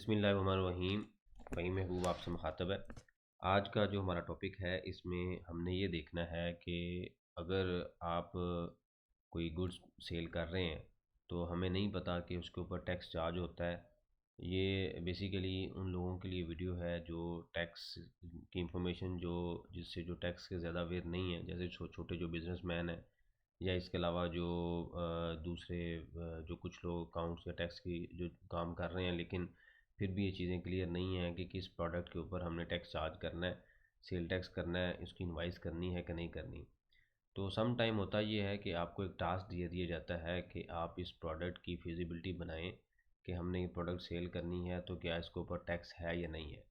बिस्मिल्लाहिर्रहमानिर्रहीम। फ़हीम महबूब आपसे मुखातब है। आज का जो हमारा टॉपिक है इसमें हमने ये देखना है कि अगर आप कोई गुड्स सेल कर रहे हैं तो हमें नहीं पता कि उसके ऊपर टैक्स चार्ज होता है। ये बेसिकली उन लोगों के लिए वीडियो है जो टैक्स की इंफॉर्मेशन जिससे जो टैक्स के ज़्यादा अवेयर नहीं है, जैसे छोटे जो बिजनेसमैन हैं या इसके अलावा जो दूसरे जो कुछ लोग अकाउंट्स या टैक्स की जो काम कर रहे हैं, लेकिन फिर भी ये चीज़ें क्लियर नहीं हैं कि किस प्रोडक्ट के ऊपर हमने टैक्स चार्ज करना है, सेल टैक्स करना है, इसकी इनवाइस करनी है कि नहीं करनी। तो सम टाइम होता ये है कि आपको एक टास्क दिया दिया जाता है कि आप इस प्रोडक्ट की फिजिबिलिटी बनाएं कि हमने ये प्रोडक्ट सेल करनी है तो क्या इसके ऊपर टैक्स है या नहीं है।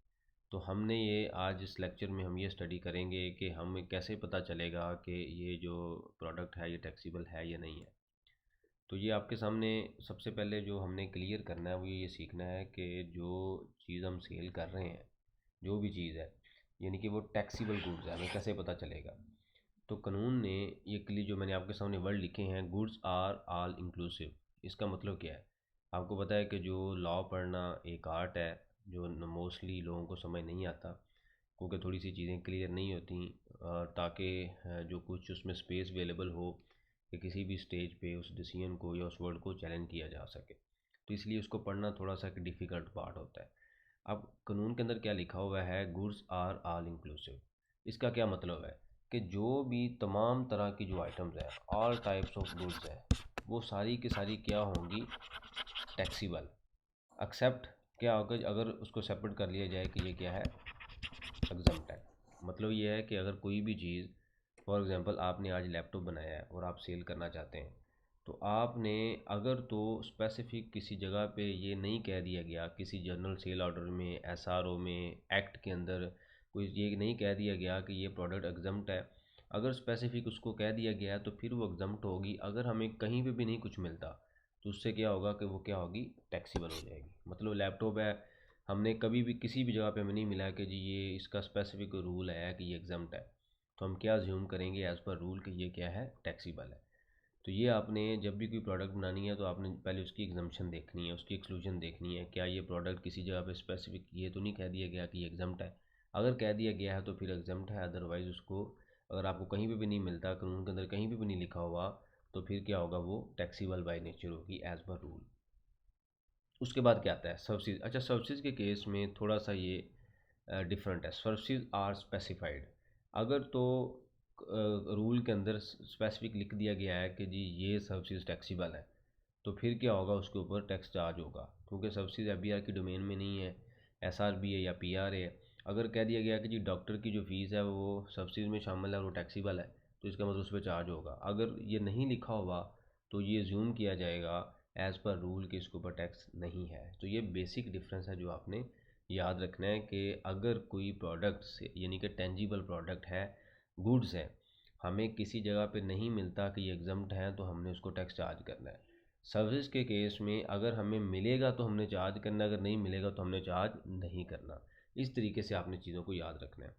तो हमने ये आज इस लेक्चर में हम ये स्टडी करेंगे कि हमें कैसे पता चलेगा कि ये जो प्रोडक्ट है ये टैक्सीबल है या नहीं है। तो ये आपके सामने सबसे पहले जो हमने क्लियर करना है वो ये सीखना है कि जो चीज़ हम सेल कर रहे हैं, जो भी चीज़ है, यानी कि वो टैक्सीबल गुड्स है, हमें कैसे पता चलेगा। तो कानून ने ये क्लियर जो मैंने आपके सामने वर्ड लिखे हैं, गुड्स आर ऑल इंक्लूसिव, इसका मतलब क्या है। आपको पता है कि जो लॉ पढ़ना एक आर्ट है जो मोस्टली लोगों को समझ नहीं आता, क्योंकि थोड़ी सी चीज़ें क्लियर नहीं होती, ताकि जो कुछ उसमें स्पेस अवेलेबल हो कि किसी भी स्टेज पे उस डिसीजन को या उस वर्ड को चैलेंज किया जा सके। तो इसलिए उसको पढ़ना थोड़ा सा एक डिफ़िकल्ट पार्ट होता है। अब कानून के अंदर क्या लिखा हुआ है, गुड्स आर ऑल इंक्लूसिव। इसका क्या मतलब है कि जो भी तमाम तरह की जो आइटम्स हैं, ऑल टाइप्स ऑफ गुड्स हैं, वो सारी की सारी क्या होंगी, टैक्सीबल। एक्सेप्ट क्या होगा, अगर उसको सेपरेट कर लिया जाए कि ये क्या है, एग्जम्प्ट है। मतलब ये है कि अगर कोई भी चीज़, फॉर एग्ज़ाम्पल आपने आज लैपटॉप बनाया है और आप सेल करना चाहते हैं, तो आपने अगर तो स्पेसिफिक किसी जगह पे ये नहीं कह दिया गया, किसी जनरल सेल ऑर्डर में, एसआरओ में, एक्ट के अंदर कोई ये नहीं कह दिया गया कि ये प्रोडक्ट एग्जम्प्ट है, अगर स्पेसिफिक उसको कह दिया गया तो फिर वो एग्जम्प्ट होगी। अगर हमें कहीं पे भी नहीं कुछ मिलता तो उससे क्या होगा कि वो क्या होगी, टैक्सीबल हो जाएगी। मतलब लैपटॉप है, हमने कभी भी किसी भी जगह पे हमें नहीं मिला कि जी ये इसका स्पेसिफिक रूल है कि ये एग्जम्प्ट है, तो हम क्या अज्यूम करेंगे एज़ पर रूल कि ये क्या है, टैक्सीबल है। तो ये आपने जब भी कोई प्रोडक्ट बनानी है तो आपने पहले उसकी एग्जम्पशन देखनी है, उसकी एक्सक्लूजन देखनी है, क्या ये प्रोडक्ट किसी जगह पे स्पेसिफिक ये तो नहीं कह दिया गया कि ये एग्जम्प्ट है। अगर कह दिया गया है तो फिर एग्जम्प्ट है, अदरवाइज़ उसको अगर आपको कहीं पे भी नहीं मिलता, कानून के अंदर कहीं पे भी नहीं लिखा हुआ, तो फिर क्या होगा, वो टैक्सीबल बाय नेचर होगी एज़ पर रूल। उसके बाद क्या आता है, सर्विसेज। अच्छा, सर्विसेज के केस में थोड़ा सा ये डिफरेंट है। Services are specified. अगर तो रूल के अंदर स्पेसिफिक लिख दिया गया है कि जी ये सर्विसेज टैक्सीबल है, तो फिर क्या होगा, उसके ऊपर टैक्स चार्ज होगा, क्योंकि सर्विसेज एफबीआर की डोमेन में नहीं है, एसआरबी है या पीआर है। अगर कह दिया गया कि जी डॉक्टर की जो फ़ीस है वो सर्विसेज में शामिल है और वो टैक्सीबल है, तो इसका मतलब उस पर चार्ज होगा। अगर ये नहीं लिखा हुआ तो ये ज्यूम किया जाएगा एज़ पर रूल कि इसके ऊपर टैक्स नहीं है। तो ये बेसिक डिफरेंस है जो आपने याद रखना है कि अगर कोई प्रोडक्ट से, यानी कि टेंजिबल प्रोडक्ट है, गुड्स है, हमें किसी जगह पे नहीं मिलता कि ये एग्जम्प्ट है तो हमने उसको टैक्स चार्ज करना है। सर्विस के केस में अगर हमें मिलेगा तो हमने चार्ज करना है, अगर नहीं मिलेगा तो हमने चार्ज नहीं करना। इस तरीके से आपने चीज़ों को याद रखना है।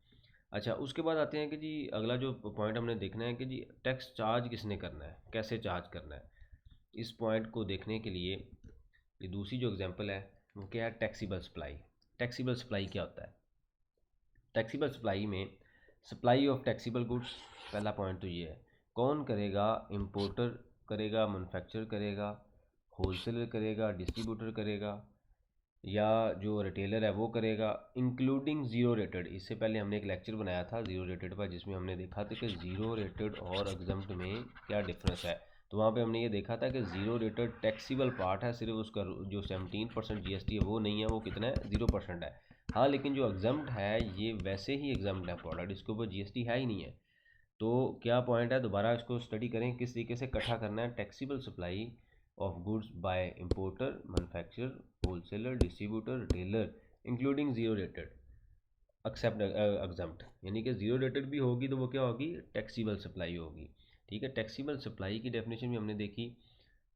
अच्छा, उसके बाद आते हैं कि जी अगला जो पॉइंट हमने देखना है कि जी टैक्स चार्ज किसने करना है, कैसे चार्ज करना है। इस पॉइंट को देखने के लिए ये दूसरी जो एग्जांपल है वो क्या है, टैक्सीबल सप्लाई। टैक्सीबल सप्लाई क्या होता है, टैक्सीबल सप्लाई में सप्लाई ऑफ टैक्सीबल गुड्स, पहला पॉइंट तो ये है। कौन करेगा, इंपोर्टर करेगा, मैन्युफैक्चर करेगा, होलसेलर करेगा, डिस्ट्रीब्यूटर करेगा, या जो रिटेलर है वो करेगा, इंक्लूडिंग ज़ीरो रेटेड। इससे पहले हमने एक लेक्चर बनाया था ज़ीरो रेटेड पर, जिसमें हमने देखा था कि ज़ीरो रेटेड और एग्जम्प्ट में क्या डिफरेंस है। तो वहाँ पे हमने ये देखा था कि ज़ीरो रेटेड टैक्सीबल पार्ट है, सिर्फ उसका जो 17% जीएसटी है वो नहीं है, वो कितना है, 0% है। हाँ, लेकिन जो एग्जम्प्ट है ये वैसे ही एग्जम्प्ट है प्रोडक्ट, इसके ऊपर जीएसटी है ही नहीं है। तो क्या पॉइंट है, दोबारा इसको स्टडी करें किस तरीके से इकट्ठा करना है। Taxable supply of goods by importer, manufacturer, wholesaler, distributor, retailer, including zero rated, except exempt. यानी कि जीरो रेटेड भी होगी तो वो क्या होगी, टैक्सीबल सप्लाई होगी। ठीक है, टैक्सीबल सप्लाई की डेफिनेशन भी हमने देखी,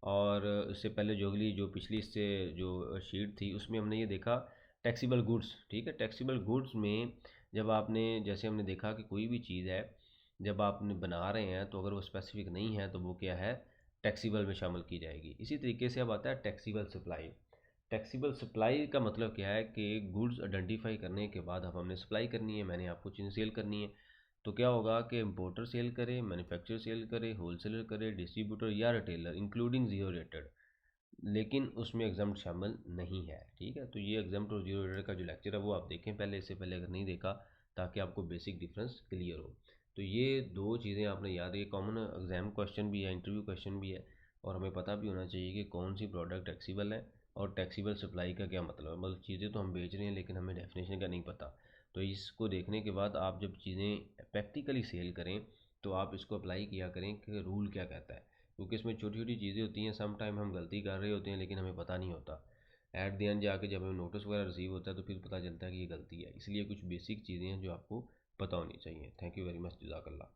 और इससे पहले जो अगली जो पिछली इससे जो शीट थी उसमें हमने ये देखा टैक्सीबल गुड्स। ठीक है, टैक्सीबल गुड्स में जब आपने, जैसे हमने देखा कि कोई भी चीज़ है जब आपने बना रहे हैं तो अगर वो स्पेसिफिक नहीं है तो वो क्या है, टैक्सीबल में शामिल की जाएगी। इसी तरीके से अब आता है टैक्सीबल सप्लाई। टैक्सीबल सप्लाई का मतलब क्या है कि गुड्स आइडेंटिफाई करने के बाद अब हमने सप्लाई करनी है, मैंने आपको चीज़ें सेल करनी है। तो क्या होगा कि इम्पोर्टर सेल करे, मैन्युफैक्चरर सेल करे, होलसेलर करे, डिस्ट्रीब्यूटर या रिटेलर इंक्लूडिंग जीरो रेटेड, लेकिन उसमें एग्जाम्प्ट शामिल नहीं है। ठीक है, तो ये एग्जाम्प्ट और जीरो रेटेड का जो लेक्चर है वो आप देखें पहले, इससे पहले अगर नहीं देखा, ताकि आपको बेसिक डिफरेंस क्लियर हो। तो ये दो चीज़ें आपने याद रखिए, कॉमन एग्जाम क्वेश्चन भी है, इंटरव्यू क्वेश्चन भी है, और हमें पता भी होना चाहिए कि कौन सी प्रोडक्ट टैक्सीबल है और टैक्सीबल सप्लाई का क्या मतलब है। मतलब चीज़ें तो हम बेच रहे हैं लेकिन हमें डेफिनेशन का नहीं पता। तो इसको देखने के बाद आप जब चीज़ें प्रैक्टिकली सेल करें तो आप इसको अप्लाई किया करें कि रूल क्या कहता है, क्योंकि इसमें छोटी छोटी चीज़ें होती हैं, सम टाइम हम गलती कर रहे होते हैं लेकिन हमें पता नहीं होता। एट द एंड जाके जब हमें नोटिस वगैरह रिसीव होता है तो फिर पता चलता है कि ये गलती है। इसलिए कुछ बेसिक चीज़ें हैं जो आपको पता होनी चाहिए। थैंक यू वेरी मच, जज़ाकल्लाह।